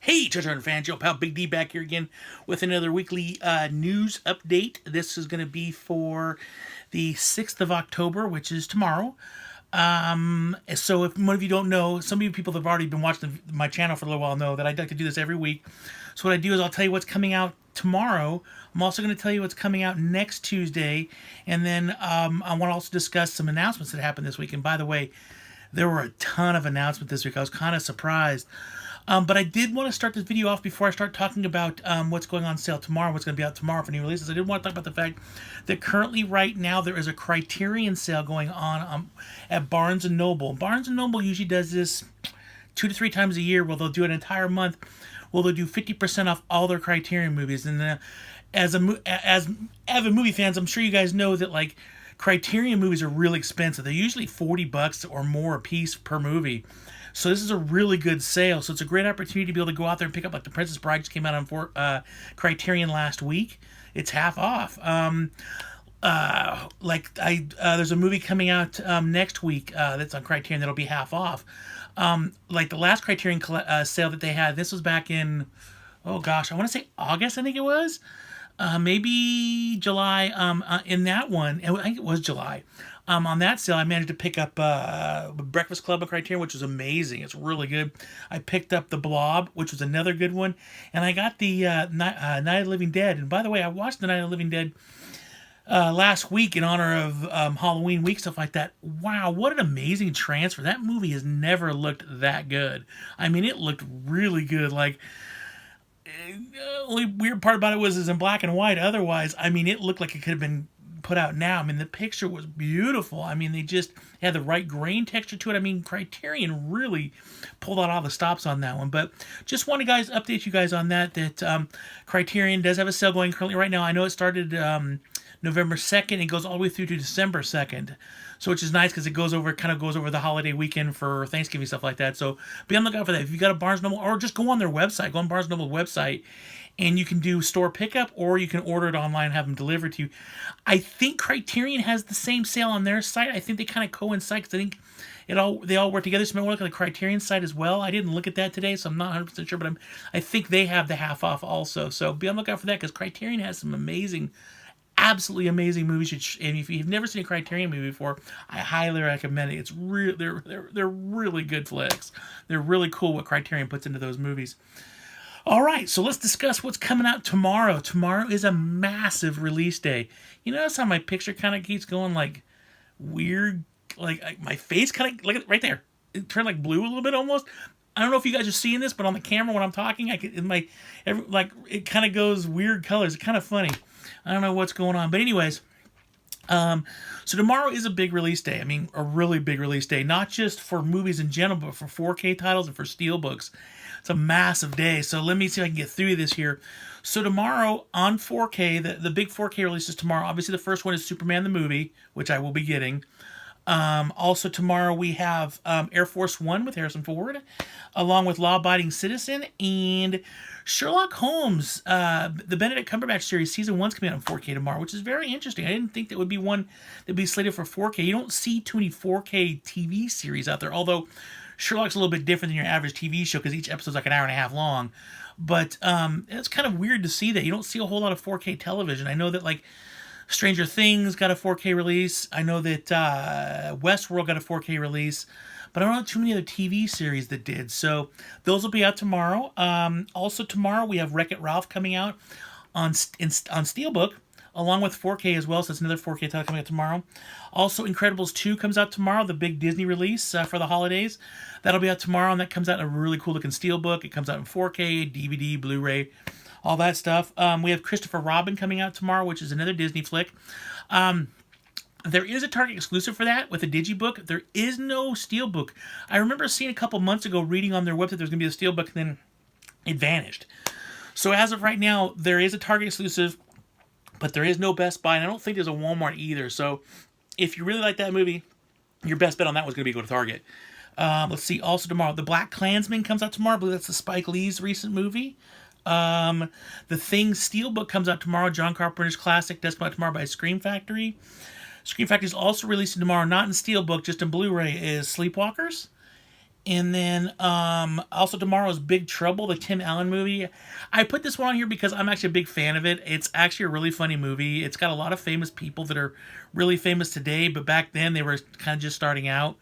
Hey, Treasure fans, Joe Pal Big D back here again with another weekly news update. This is going to be for the 6th of October, which is tomorrow. So if one of you don't know, some of you people that have already been watching my channel for a little while know that I like to do this every week. So what I do is I'll tell you what's coming out tomorrow. I'm also going to tell you what's coming out next Tuesday. And then I want to also discuss some announcements that happened this week. And by the way, there were a ton of announcements this week. I was kind of surprised. But I did want to start this video off before I start talking about what's going on sale tomorrow, what's going to be out tomorrow for new releases. I did want to talk about the fact that currently right now there is a Criterion sale going on at Barnes & Noble. Barnes & Noble usually does this 2 to 3 times a year where they'll do an entire month where they'll do 50% off all their Criterion movies. And as avid movie fans, I'm sure you guys know that like Criterion movies are really expensive. They're usually $40 or more a piece per movie. So this is a really good sale. So it's a great opportunity to be able to go out there and pick up, like The Princess Bride just came out on Criterion last week. It's half off. There's a movie coming out next week that's on Criterion that'll be half off. Like the last Criterion sale that they had, this was back in, oh gosh, I want to say August, I think it was. Maybe July. In that one, I think it was July. On that sale, I managed to pick up Breakfast Club of Criterion, which was amazing. It's really good. I picked up The Blob, which was another good one. And I got the Night of the Living Dead. And by the way, I watched The Night of the Living Dead last week in honor of Halloween week, stuff like that. Wow, what an amazing transfer. That movie has never looked that good. I mean, it looked really good. Like, only weird part about it was it's in black and white. Otherwise, I mean, it looked like it could have been put out now. I mean, the picture was beautiful. I mean, they just had the right grain texture to it. I mean, Criterion really pulled out all the stops on that one. But just want to update you guys on that Criterion does have a sale going currently right now. I know it started November 2nd. It goes all the way through to December 2nd. So which is nice because it kind of goes over the holiday weekend for Thanksgiving, stuff like that. So be on the lookout for that. If you got a Barnes & Noble, or just go on their website, go on Barnes & Noble website, and you can do store pickup, or you can order it online and have them delivered to you. I think Criterion has the same sale on their site. I think they kind of coincide because I think they all work together. So maybe look at the Criterion site as well. I didn't look at that today, so I'm not 100% sure, but I think they have the half off also. So be on the lookout for that because Criterion has some absolutely amazing movies. And if you've never seen a Criterion movie before, I highly recommend it. It's they're really good flicks. They're really cool what Criterion puts into those movies. All right, so let's discuss what's coming out tomorrow. Tomorrow is a massive release day. You notice how my picture kind of keeps going like weird, like my face kind of, look at right there. It turned like blue a little bit almost. I don't know if you guys are seeing this, but on the camera when I'm talking, it kind of goes weird colors. It's kind of funny. I don't know what's going on, but anyways, so tomorrow is a big release day. I mean, a really big release day, not just for movies in general, but for 4K titles and for steelbooks. It's a massive day. So let me see if I can get through this here. So tomorrow on 4K, the big 4K releases tomorrow. Obviously, the first one is Superman the movie, which I will be getting. Also tomorrow we have Air Force One with Harrison Ford, along with Law Abiding Citizen and Sherlock Holmes. The Benedict Cumberbatch series, season 1's coming out on 4K tomorrow, which is very interesting. I didn't think that would be one that would be slated for 4K. You don't see too many 4K TV series out there, although Sherlock's a little bit different than your average TV show because each episode's like an hour and a half long. But it's kind of weird to see that. You don't see a whole lot of 4K television. I know that like Stranger Things got a 4K release. I know that Westworld got a 4K release. But I don't know too many other TV series that did. So those will be out tomorrow. Also tomorrow we have Wreck-It Ralph coming out on Steelbook, along with 4K as well. So that's another 4K title coming out tomorrow. Also, Incredibles 2 comes out tomorrow, the big Disney release for the holidays. That'll be out tomorrow, and that comes out in a really cool-looking steelbook. It comes out in 4K, DVD, Blu-ray, all that stuff. We have Christopher Robin coming out tomorrow, which is another Disney flick. There is a Target exclusive for that with a digibook. There is no steelbook. I remember seeing a couple months ago reading on their website there's going to be a steelbook, and then it vanished. So as of right now, there is a Target exclusive, but there is no Best Buy, and I don't think there's a Walmart either. So if you really like that movie, your best bet on that one's going to be go to Target. Let's see. Also tomorrow, The Black Klansman comes out tomorrow. I believe that's the Spike Lee's recent movie. The Thing Steelbook comes out tomorrow. John Carpenter's classic does come out tomorrow by Scream Factory. Scream Factory is also releasing tomorrow, not in Steelbook, just in Blu-ray, is Sleepwalkers. And then also tomorrow is Big Trouble, the Tim Allen movie. I put this one on here because I'm actually a big fan of it. It's actually a really funny movie. It's got a lot of famous people that are really famous today, but back then they were kind of just starting out.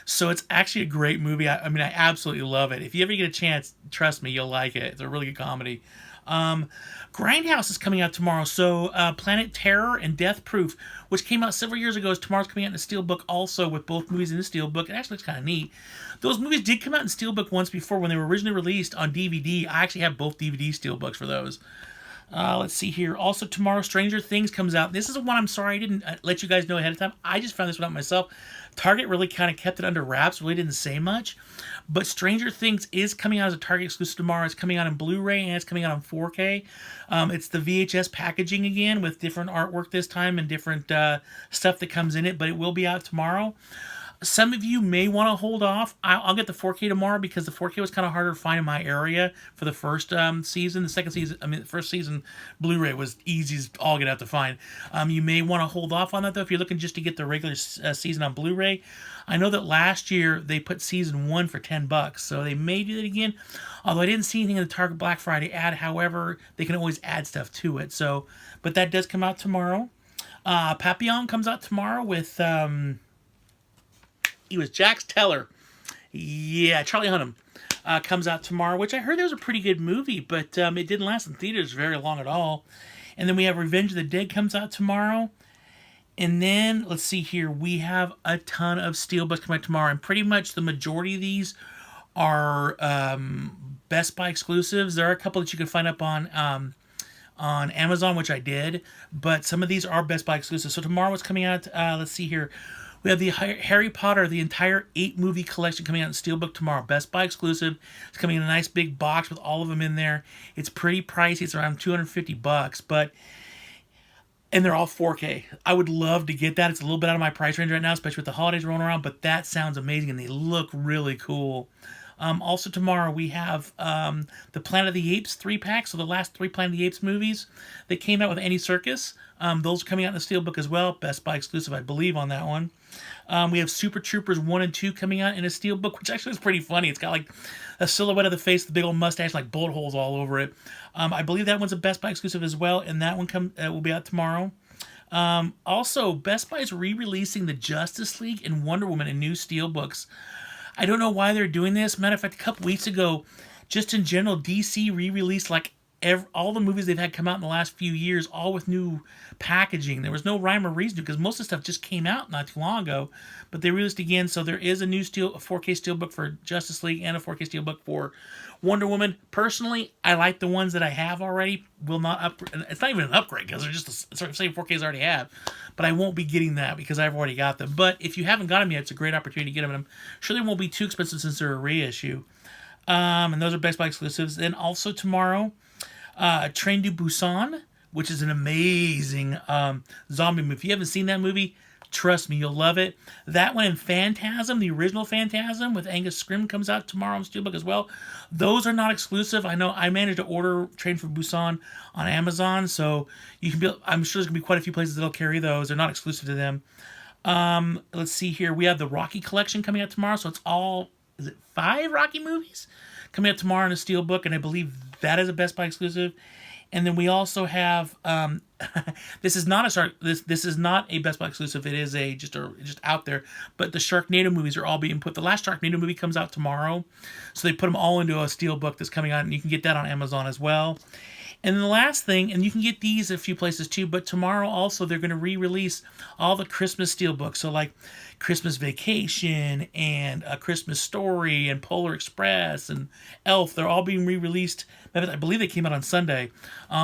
So it's actually a great movie. I mean, I absolutely love it. If you ever get a chance, trust me, you'll like it. It's a really good comedy. Um, Grindhouse is coming out tomorrow. So Planet Terror and Death Proof, which came out several years ago, is tomorrow's coming out in the Steelbook also, with both movies in the Steelbook. It actually looks kind of neat. Those movies did come out in Steelbook once before when they were originally released on DVD. I actually have both DVD Steelbooks for those. Let's see here. Also, tomorrow, Stranger Things comes out. This is one I'm sorry I didn't let you guys know ahead of time. I just found this one out myself. Target really kind of kept it under wraps, really didn't say much. But Stranger Things is coming out as a Target exclusive tomorrow. It's coming out in Blu-ray and it's coming out on 4K. It's the VHS packaging again with different artwork this time and different stuff that comes in it, but it will be out tomorrow. Some of you may want to hold off. I'll get the 4K tomorrow because the 4K was kind of harder to find in my area for the first season. The second season, the first season Blu-ray was easy as all get out to find. You may want to hold off on that though if you're looking just to get the regular season on Blu-ray. I know that last year they put season 1 for $10, so they may do that again. Although I didn't see anything in the Target Black Friday ad. However, they can always add stuff to it. So, but that does come out tomorrow. Papillon comes out tomorrow with. He was Jax Teller. Yeah, Charlie Hunnam comes out tomorrow, which I heard was a pretty good movie, but it didn't last in theaters very long at all. And then we have Revenge of the Dead comes out tomorrow. And then, let's see here, we have a ton of Steelbooks coming out tomorrow, and pretty much the majority of these are Best Buy exclusives. There are a couple that you can find up on Amazon, which I did, but some of these are Best Buy exclusives. So tomorrow what's coming out, let's see here. We have the Harry Potter, the entire 8-movie collection coming out in Steelbook tomorrow. Best Buy exclusive. It's coming in a nice big box with all of them in there. It's pretty pricey. It's around $250, and they're all 4K. I would love to get that. It's a little bit out of my price range right now, especially with the holidays rolling around, but that sounds amazing, and they look really cool. Also tomorrow we have the Planet of the Apes 3-pack, so the last 3 Planet of the Apes movies that came out with Andy Serkis. Those are coming out in the Steelbook as well. Best Buy exclusive, I believe, on that one. We have Super Troopers 1 and 2 coming out in a Steelbook, which actually is pretty funny. It's got like a silhouette of the face, the big old mustache, like bullet holes all over it. I believe that one's a Best Buy exclusive as well, and that one will be out tomorrow. Also, Best Buy is re-releasing the Justice League and Wonder Woman in new Steelbooks. I don't know why they're doing this. Matter of fact, a couple weeks ago, just in general, DC re-released like all the movies they've had come out in the last few years, all with new packaging. There was no rhyme or reason to, because most of the stuff just came out not too long ago, but they released again. So there is a 4K Steelbook for Justice League and a 4K Steelbook for Wonder Woman. Personally, I like the ones that I have already. Will not upgrade. It's not even an upgrade because they're just the same 4Ks I already have. But I won't be getting that because I've already got them. But if you haven't got them yet, it's a great opportunity to get them. And I'm sure they won't be too expensive since they're a reissue. And those are Best Buy exclusives. Then also tomorrow, Train to Busan, which is an amazing zombie movie. If you haven't seen that movie, trust me, you'll love it. That one and Phantasm, the original Phantasm with Angus Scrimm, comes out tomorrow on Steelbook as well. Those are not exclusive. I know I managed to order Train for Busan on Amazon, so you can I'm sure there's going to be quite a few places that'll carry those. They're not exclusive to them. Let's see here. We have the Rocky collection coming out tomorrow, so it's all, is it 5 Rocky movies coming out tomorrow in a Steelbook, and I believe that is a Best Buy exclusive. And then we also have this is not a Best Buy exclusive. It is just out there. But the Sharknado movies are all being put. The last Sharknado movie comes out tomorrow, so they put them all into a Steelbook that's coming out, and you can get that on Amazon as well. And then the last thing, and you can get these a few places too, but tomorrow also they're going to re-release all the Christmas Steelbooks. So like Christmas Vacation and A Christmas Story and Polar Express and Elf, they're all being re-released. I believe they came out on Sunday,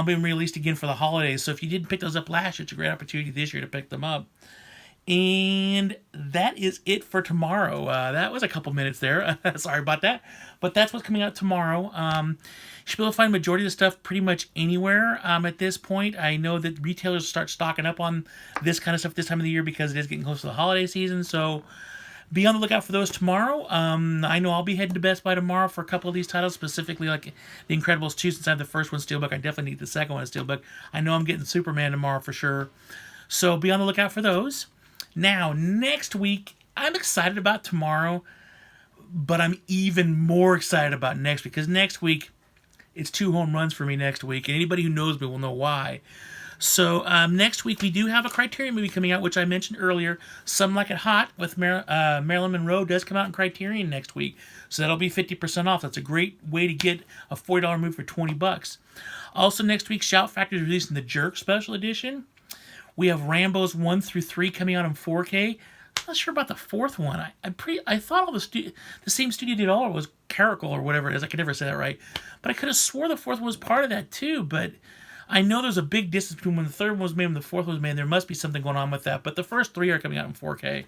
being released again for the holidays. So if you didn't pick those up last year, it's a great opportunity this year to pick them up. And that is it for tomorrow. That was a couple minutes there. Sorry about that. But that's what's coming out tomorrow. You should be able to find the majority of the stuff pretty much anywhere at this point. I know that retailers start stocking up on this kind of stuff this time of the year because it is getting close to the holiday season. So be on the lookout for those tomorrow. I know I'll be heading to Best Buy tomorrow for a couple of these titles, specifically like The Incredibles 2. Since I have the first one Steelbook, I definitely need the second one Steelbook. I know I'm getting Superman tomorrow for sure. So be on the lookout for those. Now, next week, I'm excited about tomorrow But I'm even more excited about next week, because next week it's 2 home runs for me next week, and anybody who knows me will know why. So next week we do have a Criterion movie coming out, which I mentioned earlier. Some Like It Hot with Marilyn Monroe does come out in Criterion next week, so that'll be 50% off. That's a great way to get a $40 movie for $20. Also next week, Shout Factory is releasing the Jerk Special Edition. We have Rambo's 1 through 3 coming out in 4K. I'm not sure about the fourth one. I thought all the same studio did all, it was Caracal or whatever it is. I could never say that right, but I could have swore the fourth one was part of that too. But I know there's a big distance between when the third one was made and the fourth one was made. There must be something going on with that. But the first 3 are coming out in 4K.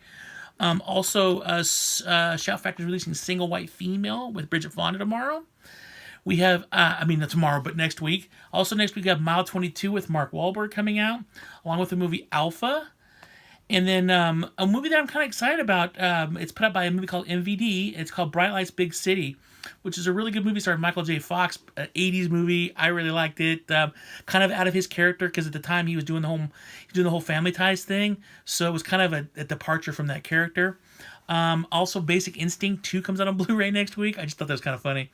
Shout Factory is releasing Single White Female with Bridget Fonda tomorrow. We have, not tomorrow, but next week. Also next week we have Mile 22 with Mark Wahlberg coming out, along with the movie Alpha. And then a movie that I'm kind of excited about, it's put out by a movie called MVD. It's called Bright Lights, Big City, which is a really good movie starring Michael J. Fox, an 80s movie. I really liked it. Kind of out of his character, because at the time he was doing the whole Family Ties thing. So it was kind of a departure from that character. Also, Basic Instinct 2 comes out on Blu-ray next week. I just thought that was kind of funny.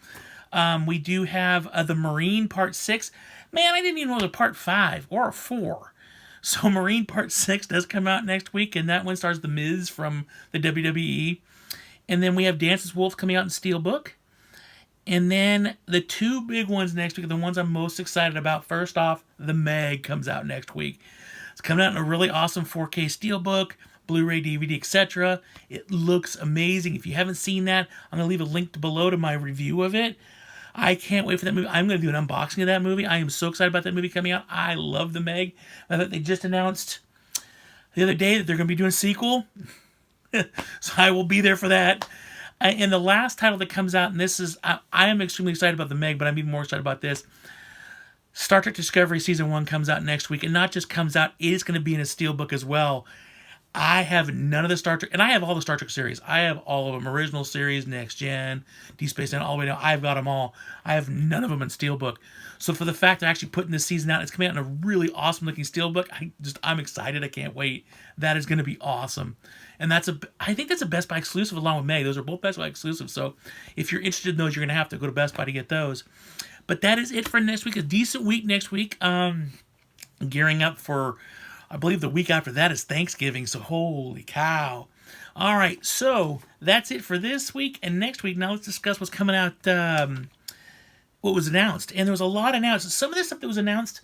We do have The Marine Part 6. Man, I didn't even know it was a Part 5 or a 4. So Marine Part 6 does come out next week, and that one stars The Miz from the WWE. And then we have Dances Wolf coming out in Steelbook. And then the 2 big ones next week are the ones I'm most excited about. First off, The Meg comes out next week. It's coming out in a really awesome 4K Steelbook, Blu-ray DVD, etc. It looks amazing. If you haven't seen that, I'm going to leave a link below to my review of it. I can't wait for that movie. I'm going to do an unboxing of that movie. I am so excited about that movie coming out. I love The Meg. I thought they just announced the other day that they're going to be doing a sequel. So I will be there for that. And the last title that comes out, and this is, I am extremely excited about The Meg, but I'm even more excited about this. Star Trek Discovery Season 1 comes out next week. And not just comes out, it is going to be in a steelbook as well. I have none of the Star Trek, and I have all the Star Trek series. I have all of them, original series, Next Gen, Deep Space Nine, all the way down. I've got them all. I have none of them in Steelbook. So for the fact they're actually putting this season out, it's coming out in a really awesome looking Steelbook. I'm excited. I can't wait. That is going to be awesome. And I think that's a Best Buy exclusive along with Meg. Those are both Best Buy exclusives. So if you're interested in those, you're going to have to go to Best Buy to get those. But that is it for next week. A decent week next week. Gearing up for, I believe the week after that is Thanksgiving, so holy cow. All right, so that's it for this week and next week. Now let's discuss what's coming out, what was announced. And there was a lot announced. Some of this stuff that was announced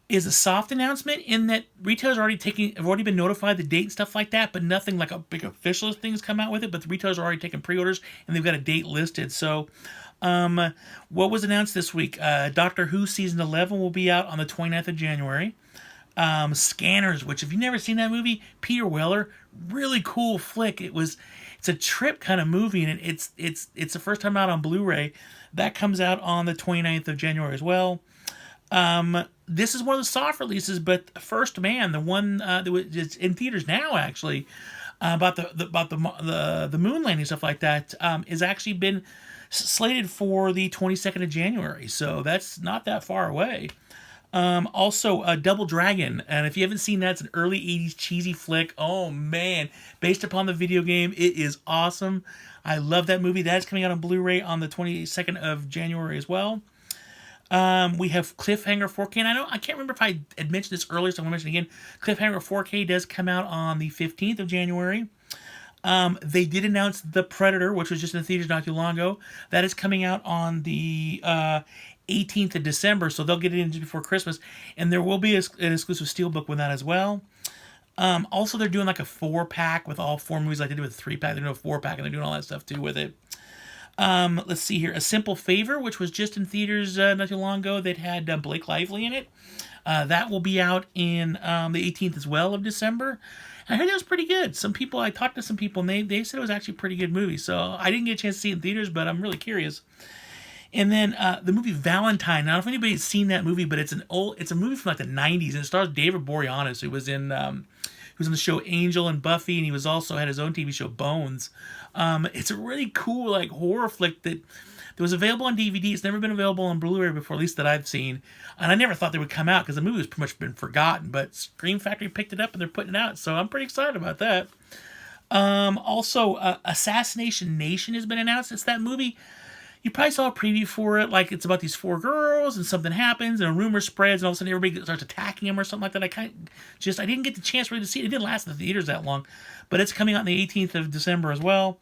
is a soft announcement in that retailers have already been notified the date and stuff like that, but nothing like a big official thing has come out with it. But the retailers are already taking pre-orders and they've got a date listed. So what was announced this week? Doctor Who Season 11 will be out on the 29th of January. Scanners, which if you've never seen that movie, Peter Weller, really cool flick. It's a trip kind of movie, and it's the first time out on Blu-ray. That comes out on the 29th of January as well. This is one of the soft releases, but First Man, the one that is in theaters now, actually, about the moon landing stuff like that, is actually been slated for the 22nd of January. So that's not that far away. Also, Double Dragon, and if you haven't seen that, it's an early 80s cheesy flick. Oh man, based upon the video game, it is awesome. I love that movie. That's coming out on Blu-ray on the 22nd of January as well. We have Cliffhanger 4K, and I can't remember if I had mentioned this earlier, so I'm going to mention it again. Cliffhanger 4K does come out on the 15th of January. They did announce The Predator, which was just in the theaters not too long ago. That is coming out on the 18th of December, so they'll get it in just before Christmas, and there will be an exclusive steelbook with that as well. Also, they're doing like a 4-pack with all 4 movies like they did with a 3-pack. They're doing a 4-pack, and they're doing all that stuff too with it. Let's see here. A Simple Favor, which was just in theaters not too long ago, that had Blake Lively in it. That will be out in the 18th as well of December. I heard that was pretty good. I talked to some people, and they said it was actually a pretty good movie. So I didn't get a chance to see it in theaters, but I'm really curious. And then the movie Valentine. Now, I don't know if anybody's seen that movie, but it's a movie from like the 90s, and it stars David Boreanaz, who was in the show Angel and Buffy, and he had his own TV show Bones. It's a really cool like horror flick that was available on DVD. It's never been available on Blu-ray before, at least that I've seen. And I never thought they would come out because the movie was pretty much been forgotten. But Scream Factory picked it up and they're putting it out, so I'm pretty excited about that. Also, Assassination Nation has been announced. It's that movie. You probably saw a preview for it. Like, it's about these 4 girls, and something happens, and a rumor spreads, and all of a sudden everybody starts attacking them or something like that. I didn't get the chance really to see it. It didn't last in the theaters that long, but it's coming out on the 18th of December as well.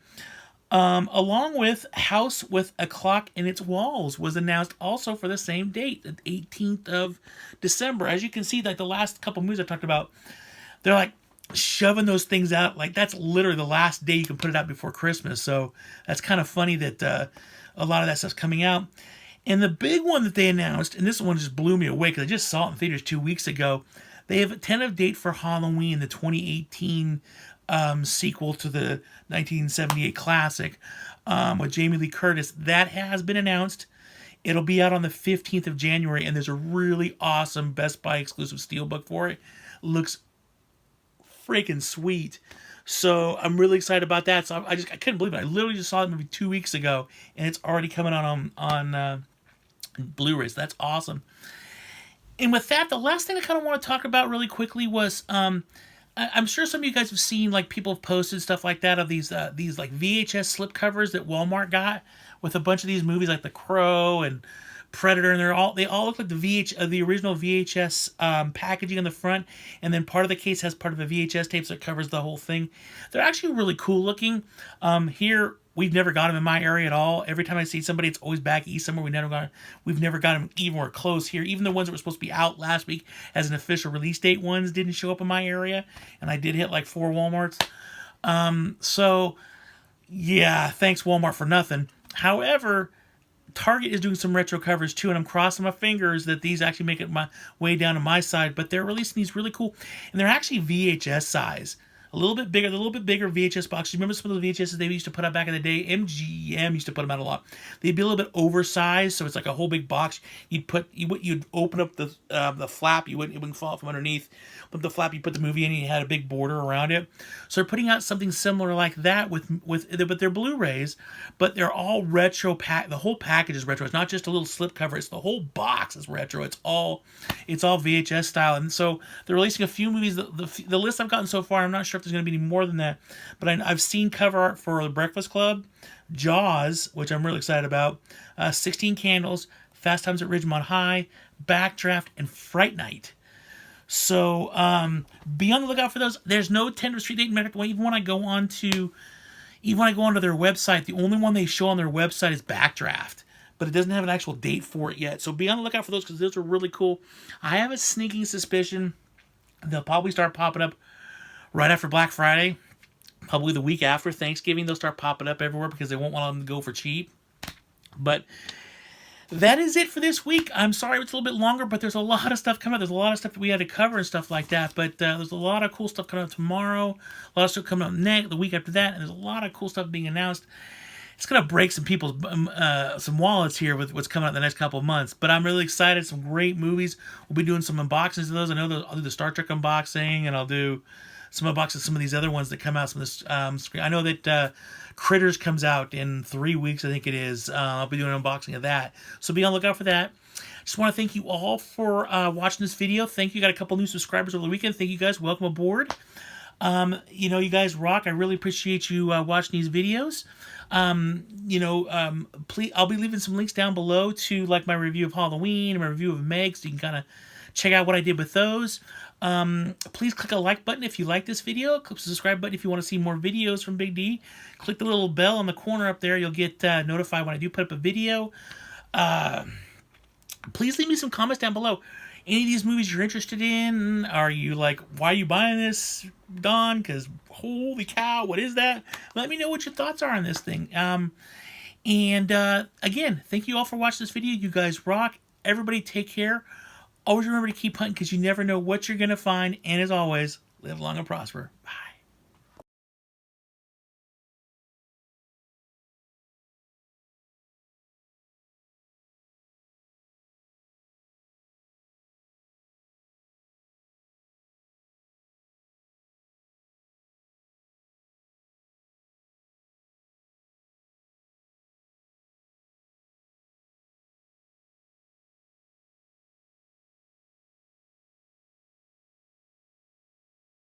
Along with House with a Clock in Its Walls was announced also for the same date, the 18th of December. As you can see, like the last couple movies I talked about, they're like shoving those things out. Like, that's literally the last day you can put it out before Christmas. So that's kind of funny that a lot of that stuff's coming out. And the big one that they announced, and this one just blew me away because I just saw it in theaters 2 weeks ago, they have a tentative date for Halloween, the 2018 sequel to the 1978 classic with Jamie Lee Curtis. That has been announced. It'll be out on the 15th of January, and there's a really awesome Best Buy exclusive steelbook for it. Looks freaking sweet. So I'm really excited about that. So I couldn't believe it. I literally just saw it maybe 2 weeks ago, and it's already coming out on Blu-ray. So that's awesome. And with that, the last thing I kind of want to talk about really quickly was I'm sure some of you guys have seen, like, people have posted stuff like that of these like VHS slipcovers that Walmart got with a bunch of these movies like The Crow and Predator, and they all look like the original VHS packaging on the front, and then part of the case has part of a VHS tape, so it covers the whole thing. They're actually really cool looking. Here we've never got them in my area at all. Every time I see somebody, it's always back east somewhere. We've never got them anywhere close here. Even the ones that were supposed to be out last week as an official release date ones didn't show up in my area, and I did hit like 4 Walmarts. So yeah, thanks Walmart for nothing. However, Target is doing some retro covers too, and I'm crossing my fingers that these actually make it my way down to my side. But they're releasing these really cool, and they're actually VHS size, a little bit bigger VHS boxes. Remember some of the VHSs they used to put out back in the day? MGM used to put them out a lot. They'd be a little bit oversized, so it's like a whole big box. You'd open up the flap. It wouldn't fall out from underneath. But the flap, you put the movie in, and you had a big border around it. So they're putting out something similar like that with their Blu-rays, but they're all retro. The whole package is retro. It's not just a little slip cover. It's the whole box is retro. It's all VHS style. And so they're releasing a few movies. The list I've gotten so far, I'm not sure if there's going to be any more than that, but I've seen cover art for The Breakfast Club, Jaws, which I'm really excited about, 16 Candles, Fast Times at Ridgemont High, Backdraft, and Fright Night. So be on the lookout for those. There's no tentative street date. Even when I go onto their website, the only one they show on their website is Backdraft, but it doesn't have an actual date for it yet. So be on the lookout for those because those are really cool. I have a sneaking suspicion they'll probably start popping up right after Black Friday, probably the week after Thanksgiving. They'll start popping up everywhere because they won't want them to go for cheap. But that is it for this week. I'm sorry it's a little bit longer, but there's a lot of stuff coming out. There's a lot of stuff that we had to cover and stuff like that. But there's a lot of cool stuff coming out tomorrow. A lot of stuff coming out the week after that. And there's a lot of cool stuff being announced. It's going to break some people's some wallets here with what's coming out in the next couple of months. But I'm really excited. Some great movies. We'll be doing some unboxings of those. I know I'll do the Star Trek unboxing, and I'll do some unboxings of some of these other ones that come out. Some of this screen. I know that Critters comes out in 3 weeks, I think it is. I'll be doing an unboxing of that. So be on the lookout for that. Just want to thank you all for watching this video. Thank you. Got a couple new subscribers over the weekend. Thank you guys. Welcome aboard. You guys rock. I really appreciate you watching these videos. Please, I'll be leaving some links down below to like my review of Halloween and my review of Meg, so you can kind of check out what I did with those. Please click a like button if you like this video. Click the subscribe button if you want to see more videos from Big D. Click the little bell in the corner up there. You'll get notified when I do put up a video. Please leave me some comments down below. Any of these movies you're interested in? Are you like, why are you buying this, Don? Because holy cow, what is that? Let me know what your thoughts are on this thing. Again, thank you all for watching this video. You guys rock. Everybody take care. Always remember to keep hunting because you never know what you're going to find. And as always, live long and prosper. Bye.